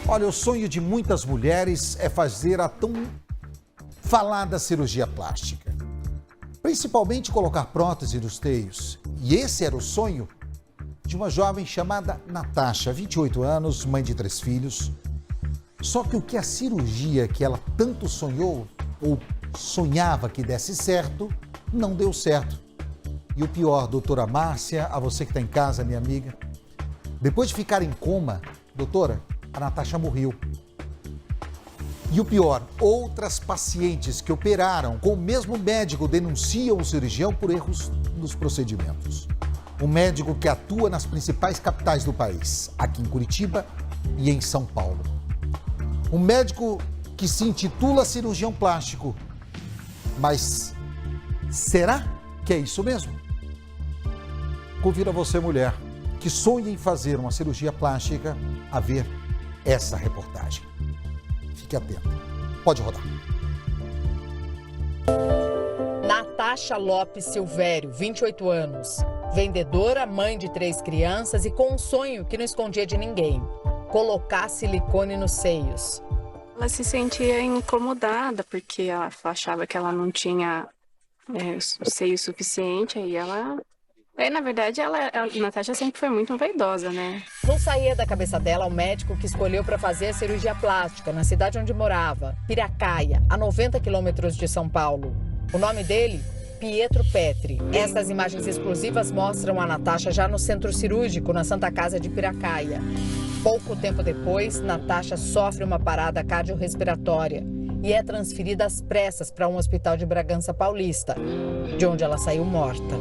Olha, o sonho de muitas mulheres é fazer a tão falada cirurgia plástica. Principalmente colocar prótese nos seios. E esse era o sonho de uma jovem chamada Natasha, 28 anos, mãe de 3 filhos. Só que o que a cirurgia que ela tanto sonhou, ou sonhava que desse certo, não deu certo. E o pior, doutora Márcia, a você que está em casa, minha amiga, depois de ficar em coma, doutora, a Natasha morreu. E o pior, outras pacientes que operaram com o mesmo médico denunciam o cirurgião por erros nos procedimentos. Um médico que atua nas principais capitais do país, aqui em Curitiba e em São Paulo. Um médico que se intitula cirurgião plástico. Mas será que é isso mesmo? Convido a você, mulher, que sonha em fazer uma cirurgia plástica, a ver essa reportagem. Fique atento. Pode rodar. Natasha Lopes Silvério, 28 anos. Vendedora, mãe de 3 crianças e com um sonho que não escondia de ninguém: colocar silicone nos seios. Ela se sentia incomodada porque ela achava que ela não tinha o seio suficiente. Aí, na verdade, a Natasha sempre foi muito vaidosa, né? Não saía da cabeça dela o médico que escolheu para fazer a cirurgia plástica na cidade onde morava, Piracaia, a 90 quilômetros de São Paulo. O nome dele? Pietro Petri. Essas imagens exclusivas mostram a Natasha já no centro cirúrgico, na Santa Casa de Piracaia. Pouco tempo depois, Natasha sofre uma parada cardiorrespiratória e é transferida às pressas para um hospital de Bragança Paulista, de onde ela saiu morta.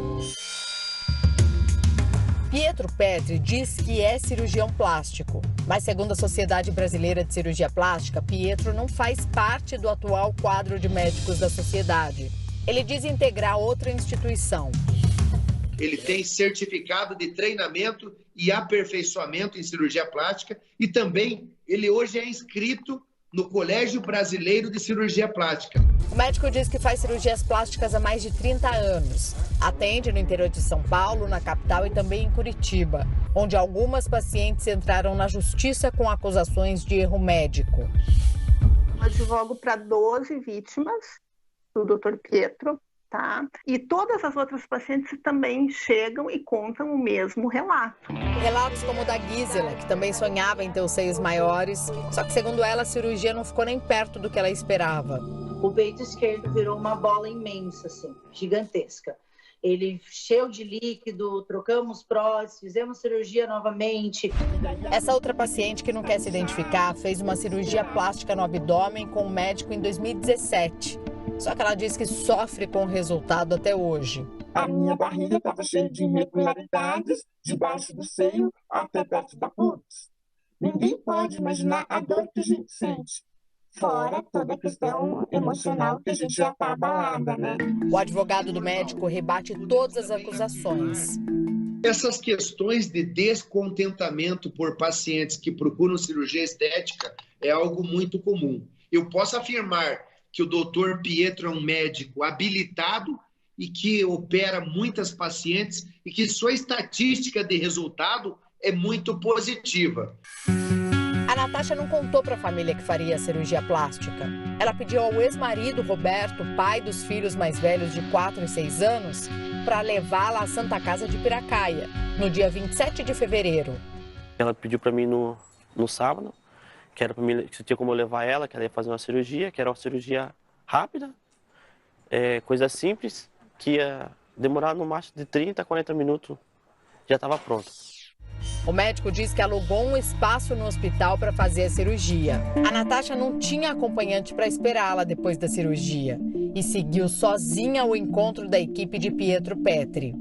Pietro Petri diz que é cirurgião plástico, mas segundo a Sociedade Brasileira de Cirurgia Plástica, Pietro não faz parte do atual quadro de médicos da sociedade. Ele diz integrar outra instituição. Ele tem certificado de treinamento e aperfeiçoamento em cirurgia plástica e também ele hoje é inscrito no Colégio Brasileiro de Cirurgia Plástica. O médico diz que faz cirurgias plásticas há mais de 30 anos. Atende no interior de São Paulo, na capital e também em Curitiba, onde algumas pacientes entraram na justiça com acusações de erro médico. Eu advogo para 12 vítimas do Dr. Pietro, tá? E todas as outras pacientes também chegam e contam o mesmo relato. Relatos como o da Gisela, que também sonhava em ter os seios maiores, só que segundo ela a cirurgia não ficou nem perto do que ela esperava. O peito esquerdo virou uma bola imensa, assim, gigantesca. Ele cheio de líquido, trocamos próteses, fizemos cirurgia novamente. Essa outra paciente que não quer se identificar fez uma cirurgia plástica no abdômen com um médico em 2017. Só que ela diz que sofre com o resultado até hoje. A minha barriga estava cheia de irregularidades, debaixo do seio até perto da pubis. Ninguém pode imaginar a dor que a gente sente. Fora toda a questão emocional que a gente já está abalada, né? O advogado do médico rebate todas as acusações. Essas questões de descontentamento por pacientes que procuram cirurgia estética é algo muito comum. Eu posso afirmar que o Dr. Pietro é um médico habilitado e que opera muitas pacientes e que sua estatística de resultado é muito positiva. A Natasha não contou para a família que faria a cirurgia plástica. Ela pediu ao ex-marido Roberto, pai dos filhos mais velhos de 4 e 6 anos, para levá-la à Santa Casa de Piracaia, no dia 27 de fevereiro. Ela pediu para mim no sábado, que era para mim, que tinha como eu levar ela, que ela ia fazer uma cirurgia, que era uma cirurgia rápida, coisa simples, que ia demorar no máximo de 30 a 40 minutos, já estava pronta. O médico diz que alugou um espaço no hospital para fazer a cirurgia. A Natasha não tinha acompanhante para esperá-la depois da cirurgia e seguiu sozinha ao encontro da equipe de Pietro Petri.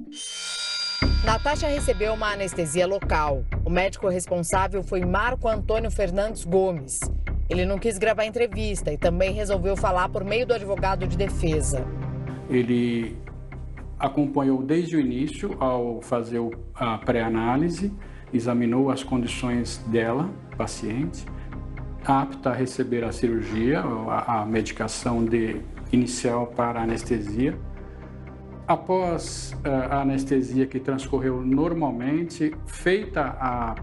Natasha recebeu uma anestesia local. O médico responsável foi Marco Antônio Fernandes Gomes. Ele não quis gravar entrevista e também resolveu falar por meio do advogado de defesa. Ele acompanhou desde o início ao fazer a pré-análise, examinou as condições dela, paciente, apta a receber a cirurgia, a medicação inicial para anestesia. Após a anestesia que transcorreu normalmente, feita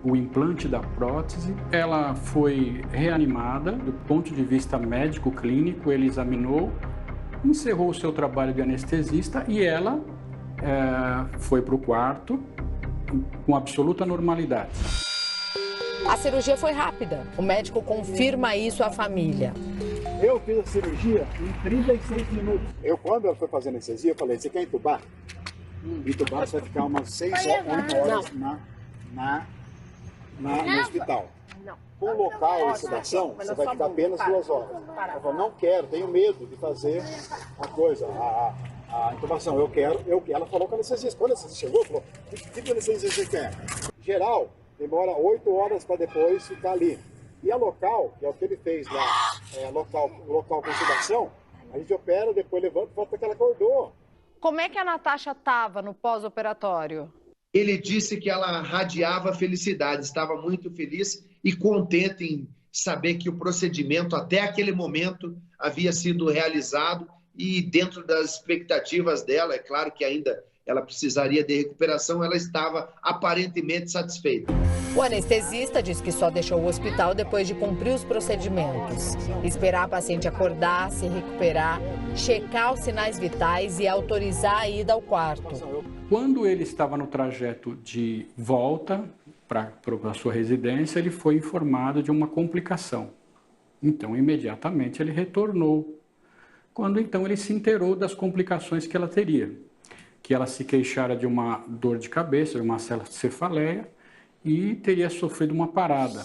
o implante da prótese. Ela foi reanimada do ponto de vista médico-clínico, ele examinou, encerrou o seu trabalho de anestesista e ela foi para o quarto com absoluta normalidade. A cirurgia foi rápida. O médico confirma isso à família. Eu fiz a cirurgia em 36 minutos. Quando ela foi fazer anestesia, eu falei, você quer entubar? Entubar, você vai ficar umas 6 ou 8 horas no hospital. Com o local de sedação, você vai ficar apenas 2 horas. Ela falou, não quero, tenho medo de fazer a coisa, a intubação. Ela falou com a anestesista. Quando a anestesista chegou, falou, que tipo de anestesia você quer? Geral, demora 8 horas para depois ficar ali. E a local, que é o que ele fez lá, local com sedação, a gente opera, depois levanta e volta que ela acordou. Como é que a Natasha estava no pós-operatório? Ele disse que ela radiava felicidade, estava muito feliz e contente em saber que o procedimento até aquele momento havia sido realizado e dentro das expectativas dela, é claro que ainda ela precisaria de recuperação, ela estava aparentemente satisfeita. O anestesista diz que só deixou o hospital depois de cumprir os procedimentos. Esperar a paciente acordar, se recuperar, checar os sinais vitais e autorizar a ida ao quarto. Quando ele estava no trajeto de volta para a sua residência, ele foi informado de uma complicação. Então, imediatamente, ele retornou. Quando, então, ele se inteirou das complicações que ela teria. Que ela se queixara de uma dor de cabeça, de uma cefaleia, e teria sofrido uma parada.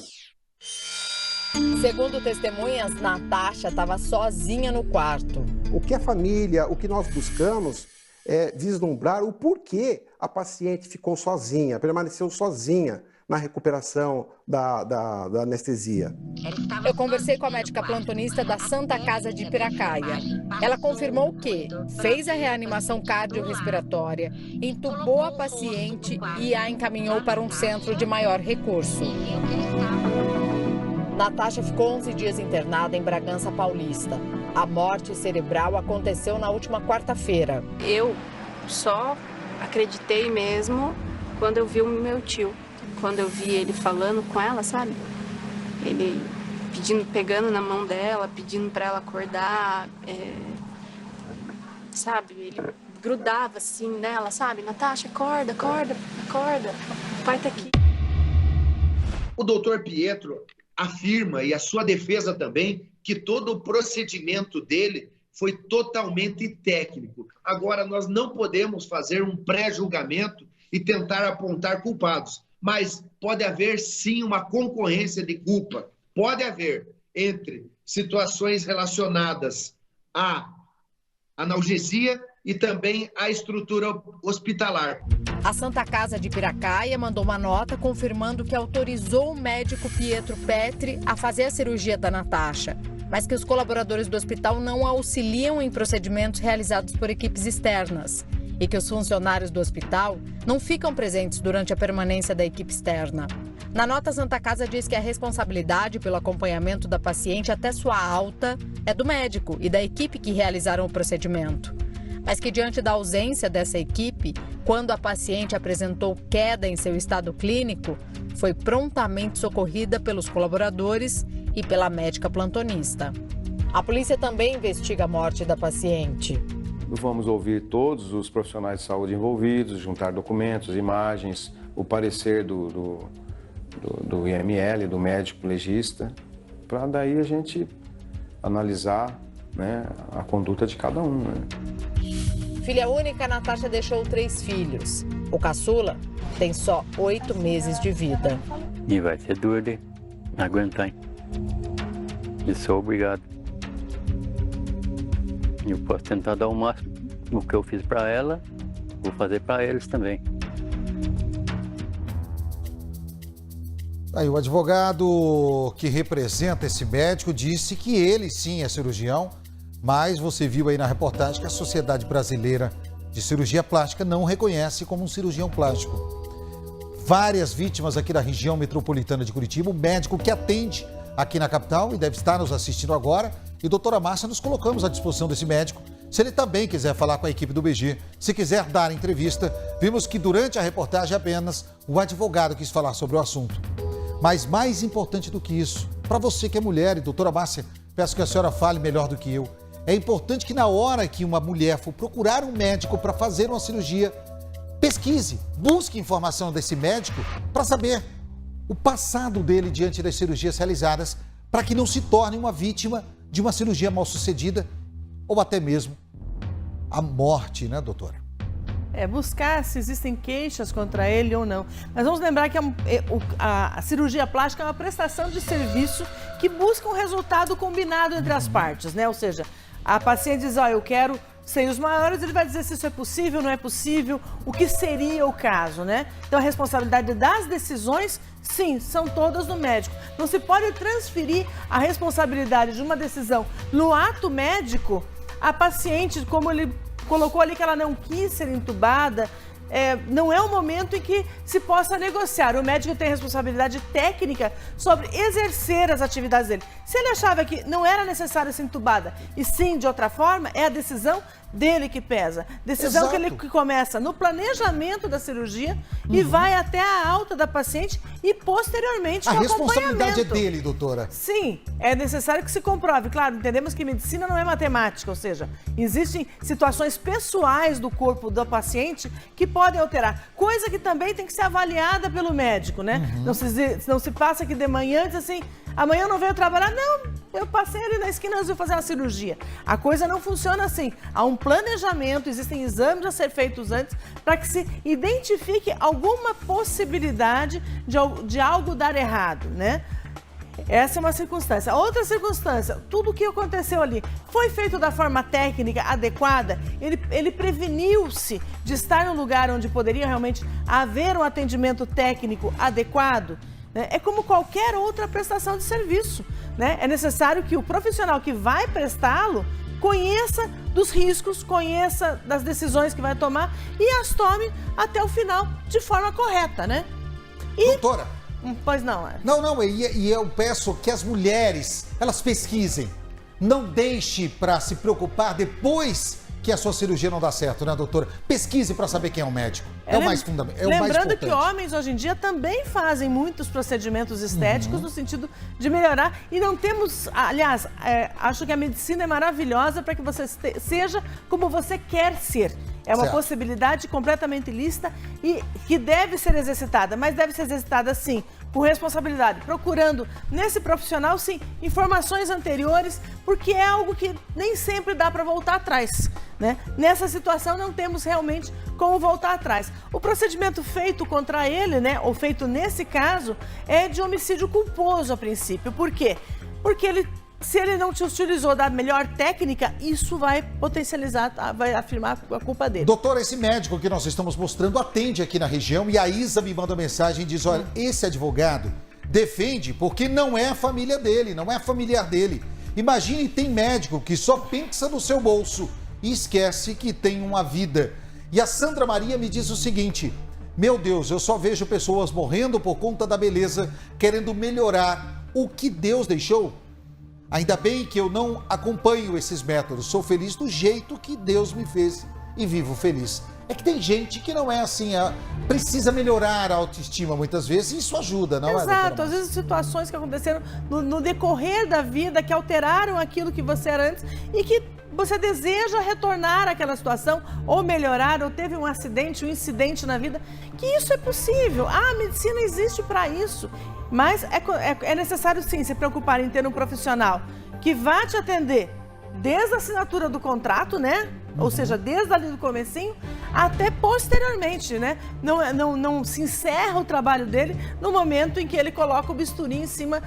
Segundo testemunhas, Natasha estava sozinha no quarto. O que a família, o que nós buscamos é vislumbrar o porquê a paciente ficou sozinha, permaneceu sozinha na recuperação da anestesia. Eu conversei com a médica plantonista da Santa Casa de Piracaia. Ela confirmou que fez a reanimação cardiorrespiratória, entubou a paciente e a encaminhou para um centro de maior recurso. Natasha ficou 11 dias internada em Bragança Paulista. A morte cerebral aconteceu na última quarta-feira. Eu só acreditei mesmo quando eu vi o meu tio. Quando eu vi ele falando com ela, sabe? Ele pegando na mão dela, pedindo para ela acordar, sabe? Ele grudava assim nela, sabe? Natasha, acorda, acorda, acorda. O pai tá aqui. O doutor Pietro afirma, e a sua defesa também, que todo o procedimento dele foi totalmente técnico. Agora, nós não podemos fazer um pré-julgamento e tentar apontar culpados. Mas pode haver, sim, uma concorrência de culpa. Pode haver entre situações relacionadas à analgesia e também à estrutura hospitalar. A Santa Casa de Piracaia mandou uma nota confirmando que autorizou o médico Pietro Petri a fazer a cirurgia da Natasha, mas que os colaboradores do hospital não auxiliam em procedimentos realizados por equipes externas. E que os funcionários do hospital não ficam presentes durante a permanência da equipe externa. Na nota, a Santa Casa diz que a responsabilidade pelo acompanhamento da paciente até sua alta é do médico e da equipe que realizaram o procedimento. Mas que diante da ausência dessa equipe, quando a paciente apresentou queda em seu estado clínico, foi prontamente socorrida pelos colaboradores e pela médica plantonista. A polícia também investiga a morte da paciente. Vamos ouvir todos os profissionais de saúde envolvidos, juntar documentos, imagens, o parecer do IML, do médico legista, para daí a gente analisar, né, a conduta de cada um. Né? Filha única, Natasha deixou 3 filhos. O caçula tem só 8 meses de vida. E vai ser duro de aguentar. E sou obrigado. Eu posso tentar dar o máximo no que eu fiz para ela, vou fazer para eles também. Aí o advogado que representa esse médico disse que ele sim é cirurgião, mas você viu aí na reportagem que a Sociedade Brasileira de Cirurgia Plástica não reconhece como um cirurgião plástico. Várias vítimas aqui da região metropolitana de Curitiba, o médico que atende aqui na capital e deve estar nos assistindo agora. E, doutora Márcia, nos colocamos à disposição desse médico. se ele também quiser falar com a equipe do BG, se quiser dar entrevista. Vimos que durante a reportagem apenas o advogado quis falar sobre o assunto. Mas mais importante do que isso, para você que é mulher, e doutora Márcia, peço que a senhora fale melhor do que eu, é importante que na hora que uma mulher for procurar um médico para fazer uma cirurgia, pesquise, busque informação desse médico para saber o passado dele diante das cirurgias realizadas, para que não se torne uma vítima de uma cirurgia mal sucedida ou até mesmo a morte, né, doutora? Buscar se existem queixas contra ele ou não. Mas vamos lembrar que a cirurgia plástica é uma prestação de serviço que busca um resultado combinado entre as partes, né? Ou seja, a paciente diz, eu quero seios maiores, ele vai dizer se isso é possível, não é possível, o que seria o caso, né? Então a responsabilidade das decisões, sim, são todas do médico. Não se pode transferir a responsabilidade de uma decisão no ato médico a paciente, como ele colocou ali que ela não quis ser entubada. Não é o momento em que se possa negociar. O médico tem responsabilidade técnica sobre exercer as atividades dele. Se ele achava que não era necessário ser entubada e sim de outra forma, é a decisão dele que pesa. Decisão que começa no planejamento da cirurgia e vai até a alta da paciente e posteriormente a no responsabilidade é dele, doutora. Sim, é necessário que se comprove. Claro, entendemos que medicina não é matemática, ou seja, existem situações pessoais do corpo do paciente que podem alterar, coisa que também tem que ser avaliada pelo médico, né? Não se passa que de manhã diz assim, amanhã eu não venho trabalhar, não, eu passei ali na esquina, eu vou fazer uma cirurgia. A coisa não funciona assim. Há um planejamento, existem exames a ser feitos antes para que se identifique alguma possibilidade de algo dar errado, né? Essa é uma circunstância. Outra circunstância, tudo o que aconteceu ali foi feito da forma técnica adequada, ele preveniu-se de estar no lugar onde poderia realmente haver um atendimento técnico adequado. É como qualquer outra prestação de serviço, né? É necessário que o profissional que vai prestá-lo conheça dos riscos, conheça das decisões que vai tomar e as tome até o final de forma correta, né? Doutora. Pois não. Não, e eu peço que as mulheres, elas pesquisem. Não deixe para se preocupar depois que a sua cirurgia não dá certo, né, doutora? Pesquise para saber quem é o médico. É o mais fundamental. Lembrando que homens hoje em dia também fazem muitos procedimentos estéticos no sentido de melhorar. E não temos, aliás, acho que a medicina é maravilhosa para que você seja como você quer ser. É uma possibilidade completamente lícita e que deve ser exercitada, mas deve ser exercitada sim, com responsabilidade, procurando nesse profissional, sim, informações anteriores, porque é algo que nem sempre dá para voltar atrás, né? Nessa situação não temos realmente como voltar atrás. O procedimento feito contra ele, né, ou feito nesse caso, é de homicídio culposo a princípio. Por quê? Porque se ele não te utilizou da melhor técnica, isso vai potencializar, vai afirmar a culpa dele. Doutora, esse médico que nós estamos mostrando atende aqui na região e a Isa me manda mensagem e diz, olha, esse advogado defende porque não é a família dele, não é familiar dele. Imagine, tem médico que só pensa no seu bolso e esquece que tem uma vida. E a Sandra Maria me diz o seguinte, meu Deus, eu só vejo pessoas morrendo por conta da beleza, querendo melhorar o que Deus deixou. Ainda bem que eu não acompanho esses métodos, sou feliz do jeito que Deus me fez e vivo feliz. É que tem gente que não é assim, precisa melhorar a autoestima muitas vezes e isso ajuda, não é? Exato, às vezes situações que aconteceram no decorrer da vida que alteraram aquilo que você era antes e que você deseja retornar àquela situação ou melhorar, ou teve um acidente, um incidente na vida, que isso é possível. A medicina existe para isso. Mas é necessário sim se preocupar em ter um profissional que vá te atender desde a assinatura do contrato, né? Ou seja, desde ali do comecinho até posteriormente, né? Não se encerra o trabalho dele no momento em que ele coloca o bisturi em cima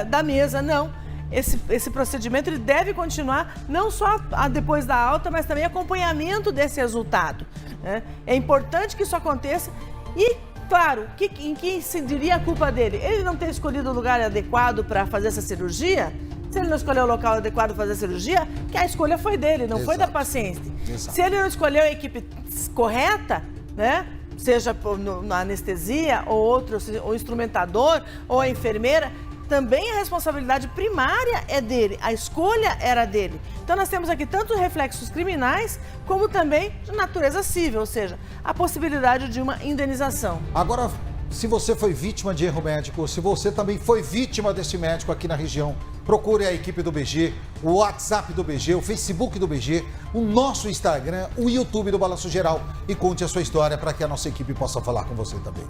da mesa, não. Esse procedimento ele deve continuar não só depois da alta, mas também acompanhamento desse resultado, né? É importante que isso aconteça e, claro, em que incidiria a culpa dele? Ele não ter escolhido o lugar adequado para fazer essa cirurgia? Se ele não escolheu o local adequado para fazer a cirurgia, que a escolha foi dele, não foi da paciente. Exato. Se ele não escolheu a equipe correta, né? Seja na anestesia ou outro, o instrumentador ou a enfermeira, também a responsabilidade primária é dele, a escolha era dele. Então nós temos aqui tanto reflexos criminais, como também de natureza civil, ou seja, a possibilidade de uma indenização. Agora, se você foi vítima de erro médico, se você também foi vítima desse médico aqui na região, procure a equipe do BG, o WhatsApp do BG, o Facebook do BG, o nosso Instagram, o YouTube do Balanço Geral e conte a sua história para que a nossa equipe possa falar com você também.